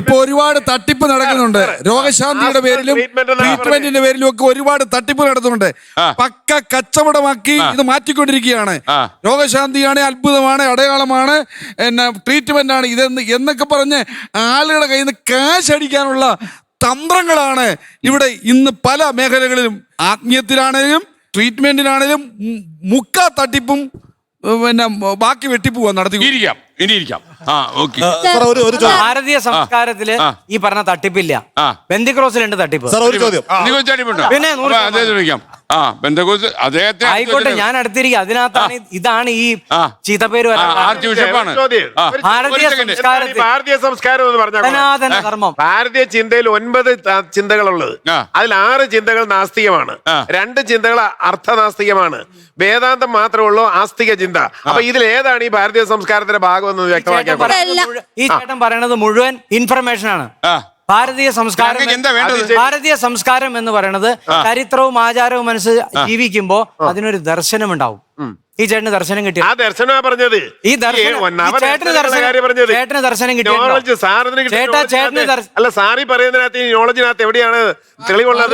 ഇപ്പൊ ഒരുപാട് തട്ടിപ്പ് നടക്കുന്നുണ്ട്. രോഗശാന്തിയുടെ പേരിലും ട്രീറ്റ്മെന്റിന്റെ പേരിലും ഒക്കെ ഒരുപാട് തട്ടിപ്പ് നടത്തുന്നുണ്ട്. പക്ക കച്ചവടമാക്കി ഇത് മാറ്റിക്കൊണ്ടിരിക്കുകയാണ്. രോഗശാന്തിയാണ്, അത്ഭുതമാണ്, അടയാളമാണ്, ട്രീറ്റ്മെന്റ് ആണ് ഇതെന്ന് എന്നൊക്കെ പറഞ്ഞ് ആളുകളുടെ കയ്യിൽ നിന്ന് കാശ് അടിക്കാനുള്ള തന്ത്രങ്ങളാണ് ഇവിടെ ഇന്ന് പല മേഖലകളിലും. ആത്മീയത്തിലാണേലും ട്രീറ്റ്മെന്റിനാണേലും മുക്കാ തട്ടിപ്പും ബാക്കി വെട്ടിപ്പുവാ നടത്തി. ഇനിയിരിക്കാം. ഭാരതീയ സംസ്കാരത്തില് ഈ പറഞ്ഞ തട്ടിപ്പില്ല. ബെന്തിക്രോസിലുണ്ട് തട്ടിപ്പ്. പിന്നെ ആയിക്കോട്ടെ, ഞാൻ അടുത്തിരിക്കും. അതിനകത്താണ് ഇതാണ് ഈ ചീത്തപ്പേര് ഭാരതീയ സംസ്കാരം എന്ന് പറഞ്ഞാൽ സനാതന ധർമ്മം. ഭാരതീയ ചിന്തയിൽ 9 ചിന്തകളുള്ളത്. അതിൽ 6 ചിന്തകൾ നാസ്തികമാണ്, 2 ചിന്തകൾ അർത്ഥനാസ്തികമാണ്. വേദാന്തം മാത്രമേ ഉള്ളൂ ആസ്തിക ചിന്ത. അപ്പൊ ഇതിൽ ഏതാണ് ഈ ഭാരതീയ സംസ്കാരത്തിന്റെ ഭാഗം എന്ന് വ്യക്തമാക്കിയാൽ ഈ ചേട്ടൻ പറയണത് മുഴുവൻ ഇൻഫർമേഷൻ ആണ്. ഭാരതീയ സംസ്കാരം എന്ന് പറയുന്നത് ചരിത്രവും ആചാരവും അനുസരിച്ച് ജീവിക്കുമ്പോ അതിനൊരു ദർശനം ഉണ്ടാവും. ഈ ചേട്ടന് ദർശനം കിട്ടി. ആ ദർശനമാ പറഞ്ഞത്. ഈ ചേട്ടന് ദർശനം കിട്ടിയ അല്ല, സാറി പറയുന്നതിനകത്ത് ഈ നോളജിനകത്ത് എവിടെയാണ് തെളിവുള്ളത്?